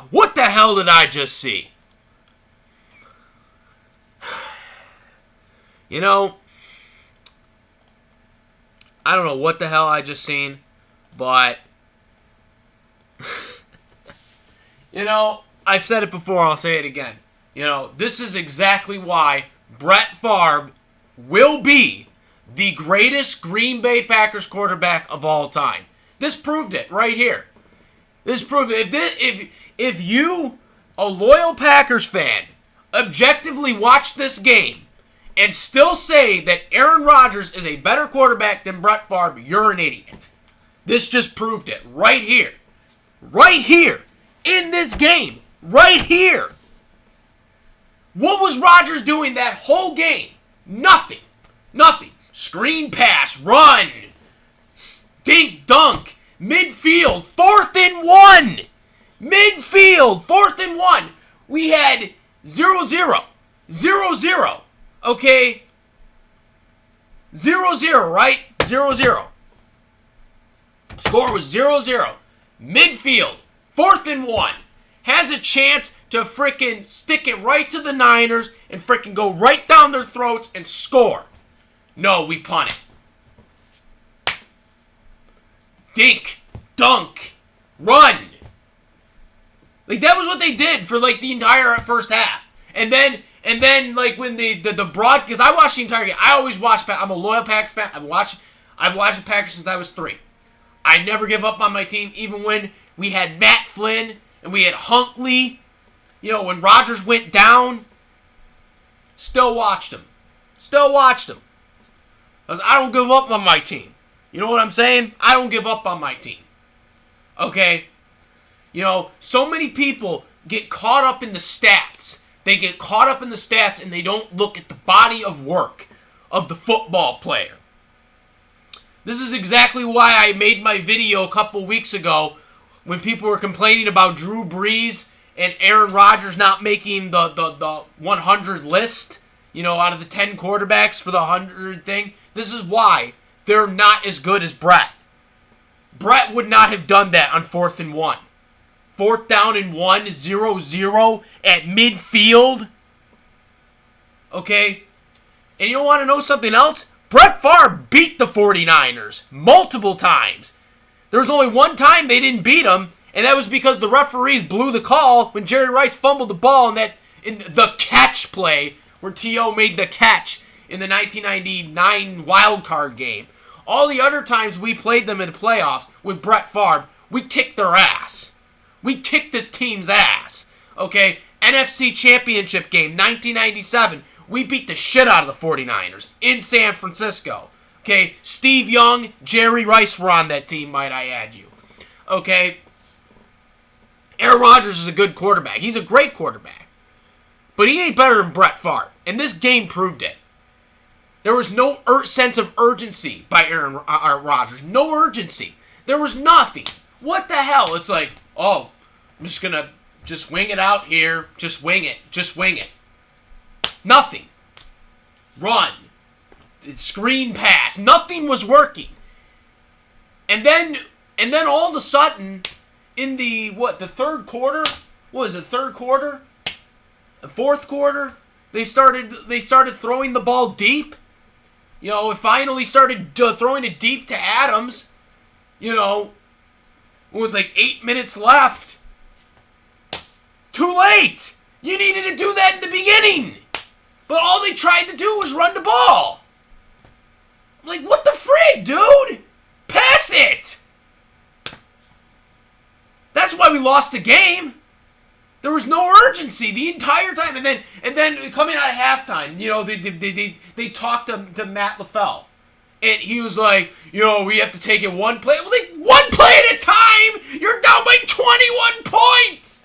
What the hell did I just see? You know, I don't know what the hell I just seen, but you know, I've said it before, I'll say it again. You know, this is exactly why Brett Favre will be the greatest Green Bay Packers quarterback of all time. This proved it right here. This proved it. If you, a loyal Packers fan, objectively watch this game and still say that Aaron Rodgers is a better quarterback than Brett Favre, you're an idiot. This just proved it right here. Right here. In this game. Right here. What was Rodgers doing that whole game? Nothing. Nothing. Screen pass. Run. Dink dunk. Midfield. 4th and 1. Midfield. 4th and 1. We had 0-0. 0-0. Okay? 0-0, right? 0-0. Score was 0-0. Midfield. 4th and 1. Has a chance to frickin' stick it right to the Niners and frickin' go right down their throats and score. No, we punt it. Dink. Dunk. Run. Like, that was what they did for, like, the entire first half. And then like, when the broad... Because I watched the entire game. I always watch... I'm a loyal Packers fan. I've watched the Packers since I was 3. I never give up on my team, even when we had Matt Flynn and we had Huntley. You know, when Rodgers went down, still watched him. Still watched him. I don't give up on my team. You know what I'm saying? I don't give up on my team. Okay? You know, so many people get caught up in the stats. They get caught up in the stats and they don't look at the body of work of the football player. This is exactly why I made my video a couple weeks ago when people were complaining about Drew Brees and Aaron Rodgers not making the 100 list, you know, out of the 10 quarterbacks for the 100 thing. This is why they're not as good as Brett. Brett would not have done that on 4th and 1. 4th down and 1, 0-0 at midfield. Okay? And you want to know something else? Brett Favre beat the 49ers multiple times. There was only one time they didn't beat them, and that was because the referees blew the call when Jerry Rice fumbled the ball in the catch play where T.O. made the catch in the 1999 wild card game. All the other times we played them in the playoffs with Brett Favre, we kicked their ass. We kicked this team's ass. Okay? NFC Championship game, 1997. We beat the shit out of the 49ers in San Francisco. Okay? Steve Young, Jerry Rice were on that team, might I add you. Okay? Aaron Rodgers is a good quarterback. He's a great quarterback. But he ain't better than Brett Favre. And this game proved it. There was no sense of urgency by Aaron Rodgers. No urgency. There was nothing. What the hell? It's like, oh, I'm just going to just wing it out here. Just wing it. Just wing it. Nothing. Run. Screen pass. Nothing was working. And then all of a sudden, in the third quarter? What was it, third quarter? The fourth quarter? They started throwing the ball deep. You know, it finally started throwing it deep to Adams. You know, it was like 8 minutes left. Too late! You needed to do that in the beginning! But all they tried to do was run the ball! I'm like, what the frig, dude? Pass it! That's why we lost the game. There was no urgency the entire time. And then coming out of halftime, you know, they talked to Matt LaFleur. And he was like, you know, we have to take it one play. Well, like, one play at a time! You're down by 21 points!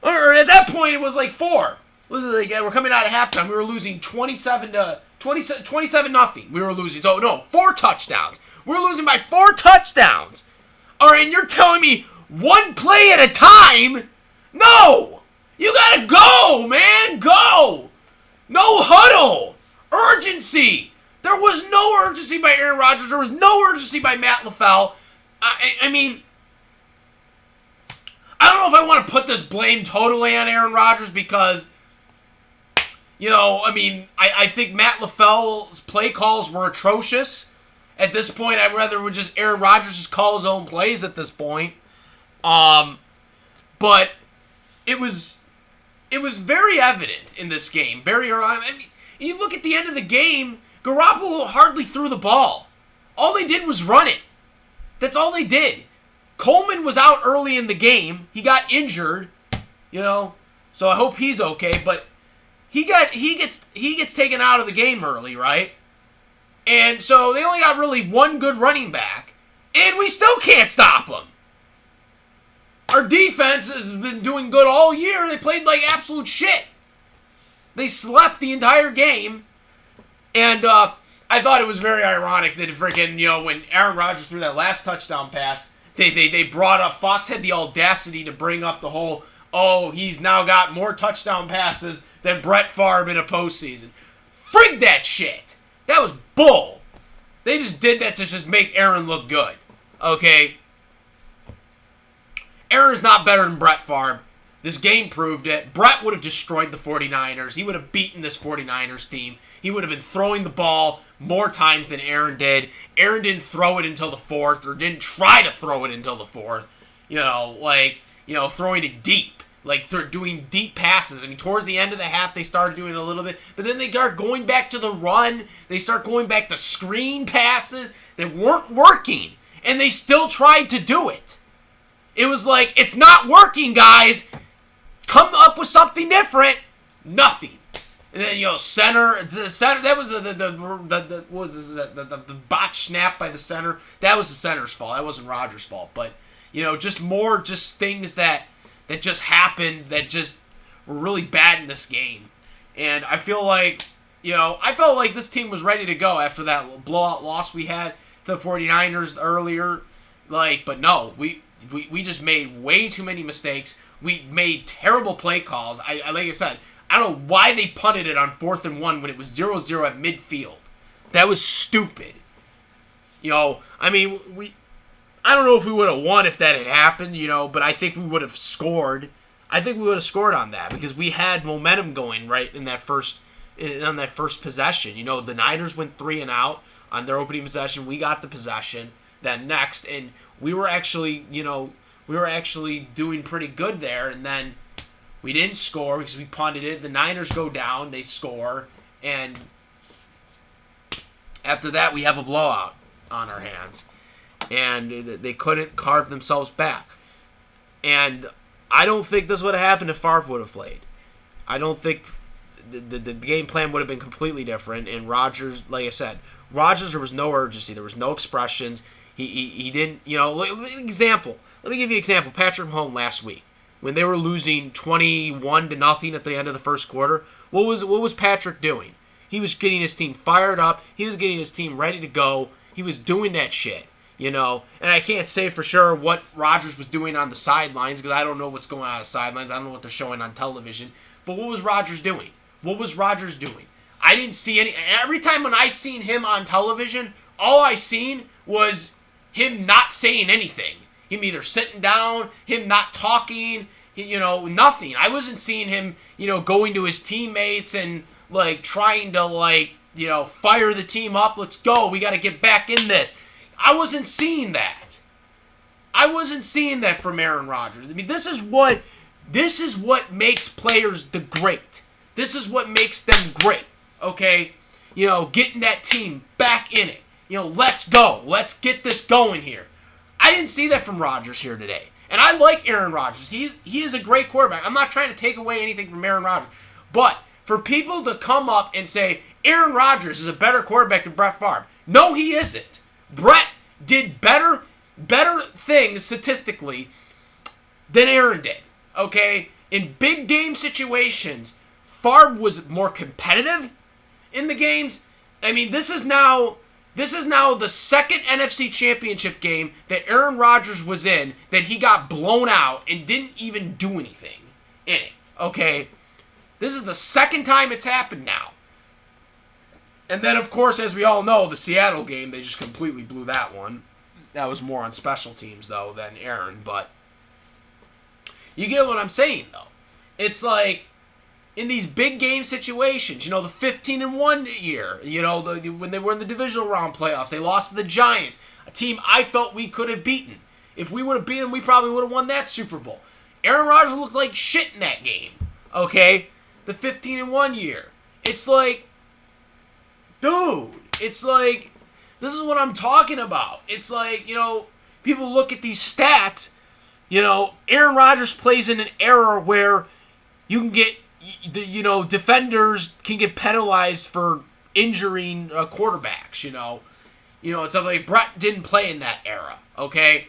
Or at that point, it was like 4. Was it like, we're coming out of halftime. We were losing 27 nothing. We were losing. So, no, 4 touchdowns. We were losing by 4 touchdowns. All right, and you're telling me one play at a time? No! You gotta go, man! Go! No huddle! Urgency! There was no urgency by Aaron Rodgers. There was no urgency by Matt LaFleur. I mean, I don't know if I want to put this blame totally on Aaron Rodgers because, I think Matt LaFleur's play calls were atrocious. At this point, I'd rather would just Aaron Rodgers just call his own plays at this point. But it was very evident in this game. Very early. I mean, you look at the end of the game, Garoppolo hardly threw the ball. All they did was run it. That's all they did. Coleman was out early in the game. He got injured, so I hope he's okay. But he gets taken out of the game early, right? And so they only got really one good running back, and we still can't stop them. Our defense has been doing good all year. They played like absolute shit. They slept the entire game, and I thought it was very ironic that freaking, when Aaron Rodgers threw that last touchdown pass, they brought up, Fox had the audacity to bring up the whole, he's now got more touchdown passes than Brett Favre in a postseason. Frig that shit. That was bull. They just did that to just make Aaron look good. Okay? Aaron's not better than Brett Favre. This game proved it. Brett would have destroyed the 49ers. He would have beaten this 49ers team. He would have been throwing the ball more times than Aaron did. Aaron didn't throw it until the fourth, or didn't try to throw it until the fourth. Throwing it deep. Like, they're doing deep passes. I mean, towards the end of the half, they started doing it a little bit. But then they start going back to the run. They start going back to screen passes that weren't working. And they still tried to do it. It was like, it's not working, guys. Come up with something different. Nothing. And then, center, that was the botch snap by the center. That was the center's fault. That wasn't Rodgers' fault. But, just things that just happened that just were really bad in this game. And I feel like, I felt like this team was ready to go after that blowout loss we had to the 49ers earlier. But no, we just made way too many mistakes. We made terrible play calls. Like I said, I don't know why they punted it on 4th and 1 when it was 0-0 at midfield. That was stupid. I don't know if we would have won if that had happened, but I think we would have scored. I think we would have scored on that because we had momentum going right on that first possession. The Niners went 3 and out on their opening possession. We got the possession then next, and we were actually doing pretty good there, and then we didn't score because we punted it. The Niners go down, they score, and after that we have a blowout on our hands. And they couldn't carve themselves back. And I don't think this would have happened if Favre would have played. I don't think the game plan would have been completely different. And Rodgers, like I said, there was no urgency. There was no expressions. He didn't, example. Let me give you an example. Patrick Mahomes last week, when they were losing 21-0 at the end of the first quarter, what was Patrick doing? He was getting his team fired up. He was getting his team ready to go. He was doing that shit. And I can't say for sure what Rodgers was doing on the sidelines because I don't know what's going on the sidelines. I don't know what they're showing on television. But what was Rodgers doing? I didn't see any. Every time when I seen him on television, all I seen was him not saying anything. Him either sitting down, him not talking, nothing. I wasn't seeing him, going to his teammates and, trying to, fire the team up. Let's go. We got to get back in this. I wasn't seeing that. From Aaron Rodgers. I mean, this is what makes players great. This is what makes them great. Okay? Getting that team back in it. Let's go. Let's get this going here. I didn't see that from Rodgers here today. And I like Aaron Rodgers. He is a great quarterback. I'm not trying to take away anything from Aaron Rodgers. But for people to come up and say Aaron Rodgers is a better quarterback than Brett Favre. No, he isn't. Brett did better things statistically than Aaron did. Okay? In big game situations, Favre was more competitive in the games. I mean, this is now the second NFC Championship game that Aaron Rodgers was in that he got blown out and didn't even do anything in it. Okay? This is the second time it's happened now. And then, of course, as we all know, the Seattle game, they just completely blew that one. That was more on special teams, though, than Aaron. But You get what I'm saying, though. It's like, in these big game situations, the 15-1 year, when they were in the divisional round playoffs, they lost to the Giants, a team I felt we could have beaten. If we would have beaten them, we probably would have won that Super Bowl. Aaron Rodgers looked like shit in that game, okay? The 15-1 year. It's like, dude, it's like, this is what I'm talking about. It's like, people look at these stats, Aaron Rodgers plays in an era where you can get, defenders can get penalized for injuring quarterbacks, it's something like Brett didn't play in that era, okay?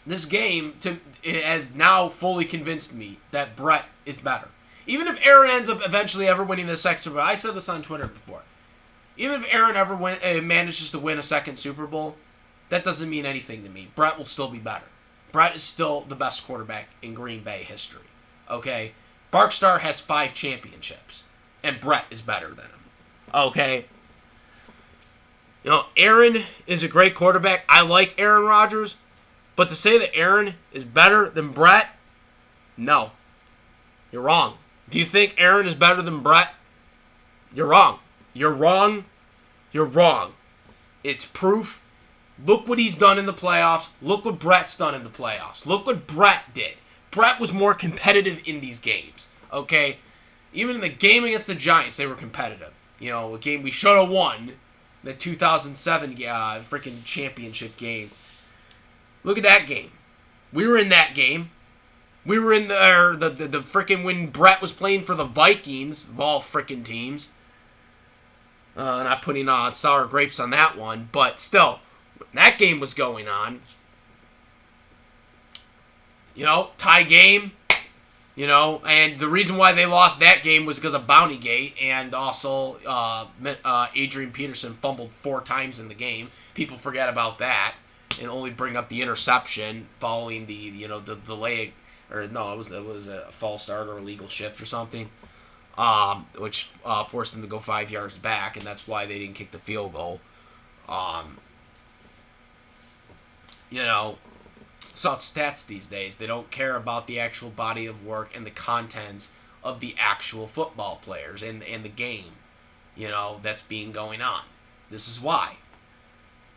This game has now fully convinced me that Brett is better. Even if Aaron ends up eventually ever winning the second Super Bowl, I said this on Twitter before, even if Aaron ever manages to win a second Super Bowl, that doesn't mean anything to me. Brett will still be better. Brett is still the best quarterback in Green Bay history. Okay? Barkstar has 5 championships, and Brett is better than him. Okay? Aaron is a great quarterback. I like Aaron Rodgers, but to say that Aaron is better than Brett, no. You're wrong. Do you think Aaron is better than Brett? You're wrong. You're wrong. You're wrong. It's proof. Look what he's done in the playoffs. Look what Brett's done in the playoffs. Look what Brett did. Brett was more competitive in these games, okay? Even in the game against the Giants, they were competitive. A game we should have won, the 2007 freaking championship game. Look at that game. We were in that game. We were in the freaking when Brett was playing for the Vikings, of all freaking teams. Not putting sour grapes on that one, but still, when that game was going on, tie game, and the reason why they lost that game was because of Bountygate, and also Adrian Peterson fumbled 4 times in the game. People forget about that and only bring up the interception following the delay, or no, it was a false start or a legal shift or something, which forced them to go 5 yards back, and that's why they didn't kick the field goal. So it's stats these days. They don't care about the actual body of work and the contents of the actual football players and the game, that's being going on. This is why.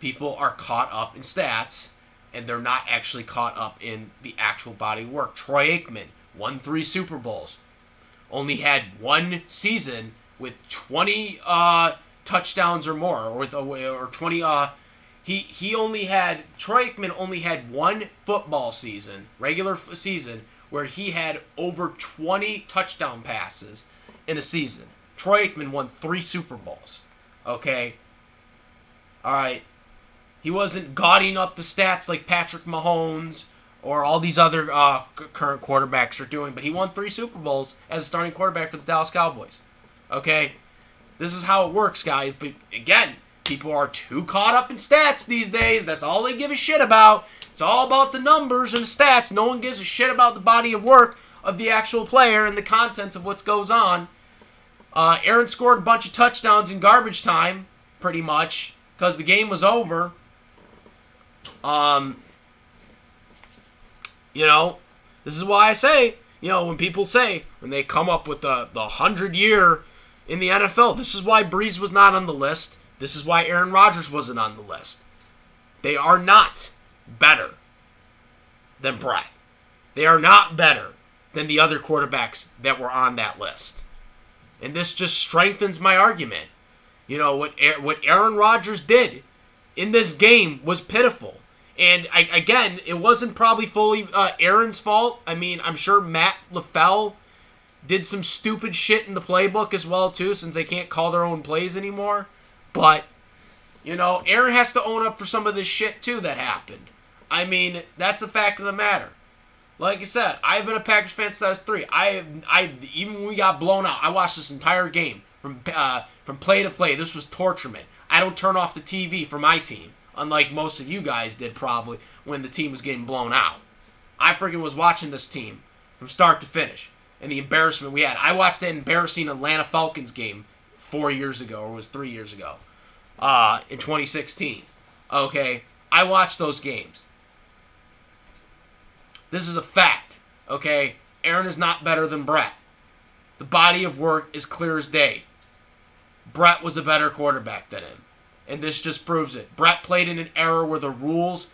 People are caught up in stats, and they're not actually caught up in the actual body of work. Troy Aikman won 3 Super Bowls. Only had 1 season with 20 touchdowns or more, or 20. Troy Aikman only had 1 football season, regular season, where he had over 20 touchdown passes in a season. Troy Aikman won 3 Super Bowls. Okay? Alright. He wasn't gauding up the stats like Patrick Mahomes or all these other current quarterbacks are doing, but he won 3 Super Bowls as a starting quarterback for the Dallas Cowboys. Okay? This is how it works, guys. But again, people are too caught up in stats these days. That's all they give a shit about. It's all about the numbers and the stats. No one gives a shit about the body of work of the actual player and the contents of what goes on. Aaron scored a bunch of touchdowns in garbage time, pretty much, because the game was over. This is why I say, when people say, when they come up with the 100-year in the NFL, this is why Breeze was not on the list. This is why Aaron Rodgers wasn't on the list. They are not better than Brett. They are not better than the other quarterbacks that were on that list. And this just strengthens my argument. What Aaron Rodgers did in this game was pitiful. And again, it wasn't probably fully Aaron's fault. I mean, I'm sure Matt LaFleur did some stupid shit in the playbook as well, too, since they can't call their own plays anymore. But, Aaron has to own up for some of this shit, too, that happened. I mean, that's the fact of the matter. Like I said, I've been a Packers fan since I was 3. Even when we got blown out, I watched this entire game from play to play. This was torturement. I don't turn off the TV for my team, unlike most of you guys did probably when the team was getting blown out. I freaking was watching this team from start to finish, and the embarrassment we had. I watched that embarrassing Atlanta Falcons game 4 years ago, or it was 3 years ago, in 2016. Okay, I watched those games. This is a fact, okay? Aaron is not better than Brett. The body of work is clear as day. Brett was a better quarterback than him. And this just proves it. Brett played in an era where the rules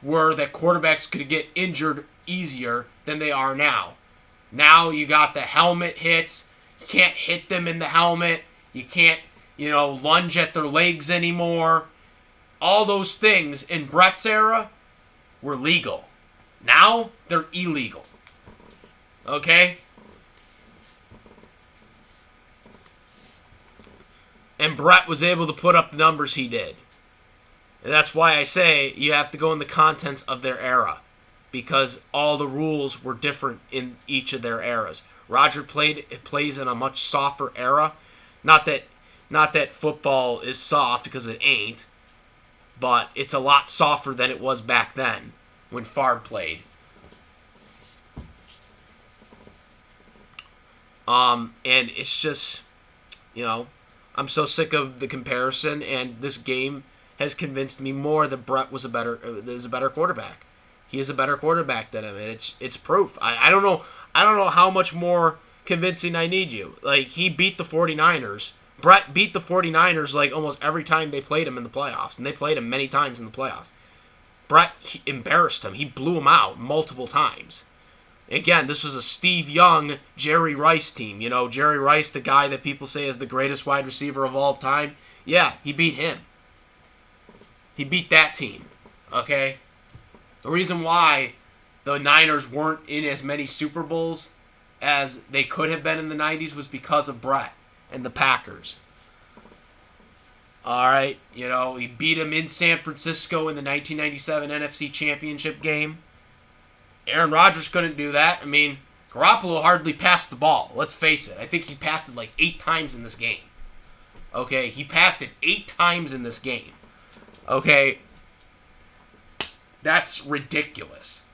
were that quarterbacks could get injured easier than they are now. Now you got the helmet hits. You can't hit them in the helmet. You can't, lunge at their legs anymore. All those things in Brett's era were legal. Now they're illegal. Okay? And Brett was able to put up the numbers he did. And that's why I say you have to go in the contents of their era. Because all the rules were different in each of their eras. Rodger plays in a much softer era. Not that football is soft, because it ain't. But it's a lot softer than it was back then when Favre played. And it's just, I'm so sick of the comparison, and this game has convinced me more that Brett is a better quarterback. He is a better quarterback than him, and it's proof. I don't know how much more convincing I need you. Like, he beat the 49ers. Brett beat the 49ers like almost every time they played him in the playoffs, and they played him many times in the playoffs. Brett embarrassed him. He blew him out multiple times. Again, this was a Steve Young, Jerry Rice team. Jerry Rice, the guy that people say is the greatest wide receiver of all time. Yeah, he beat him. He beat that team. Okay? The reason why the Niners weren't in as many Super Bowls as they could have been in the 90s was because of Brett and the Packers. All right, he beat him in San Francisco in the 1997 NFC Championship game. Aaron Rodgers couldn't do that. I mean, Garoppolo hardly passed the ball. Let's face it. I think he passed it like 8 times in this game. Okay, he passed it 8 times in this game. Okay, that's ridiculous.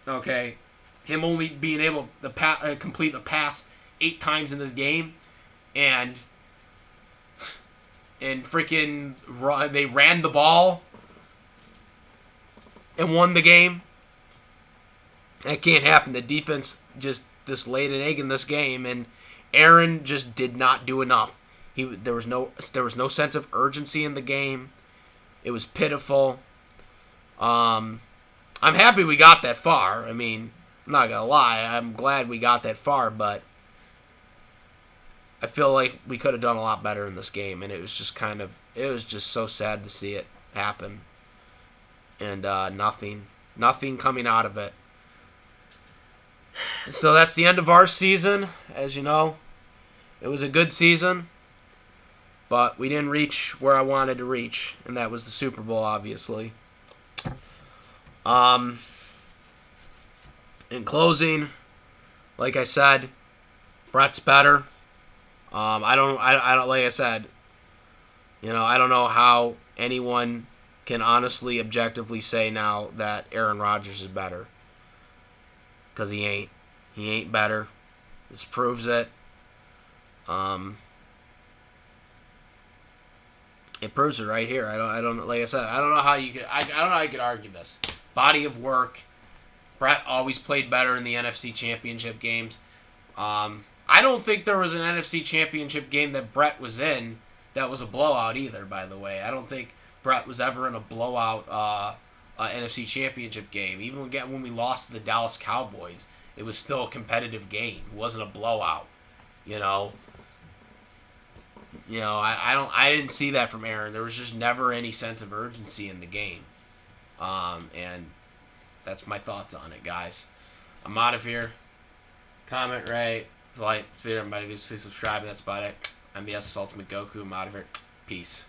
Okay, him only being able to complete a pass 8 times in this game, and freaking they ran the ball and won the game. That can't happen. The defense just laid an egg in this game, and Aaron just did not do enough. There was no sense of urgency in the game. It was pitiful. I'm happy we got that far. I mean, I'm not gonna lie. I'm glad we got that far, but I feel like we could have done a lot better in this game, and it was just so sad to see it happen, and nothing coming out of it. So that's the end of our season. As you know, it was a good season, but we didn't reach where I wanted to reach, and that was the Super Bowl, obviously. In closing, like I said, Brett's better. I don't like I said, I don't know how anyone can honestly, objectively say now that Aaron Rodgers is better. Because he ain't. He ain't better. This proves it. It proves it right here. I don't like I said, I don't know how you could argue this. Body of work. Brett always played better in the NFC Championship games. I don't think there was an NFC Championship game that Brett was in that was a blowout either, by the way. I don't think Brett was ever in a blowout NFC Championship game. Even when we lost to the Dallas Cowboys, it was still a competitive game. It wasn't a blowout. I didn't see that from Aaron. There was just never any sense of urgency in the game. And that's my thoughts on it, guys. I'm out of here. Comment, rate, like this video. Everybody, please subscribe. And that's about it. I'm the Ultimate Goku. I'm out of here. Peace.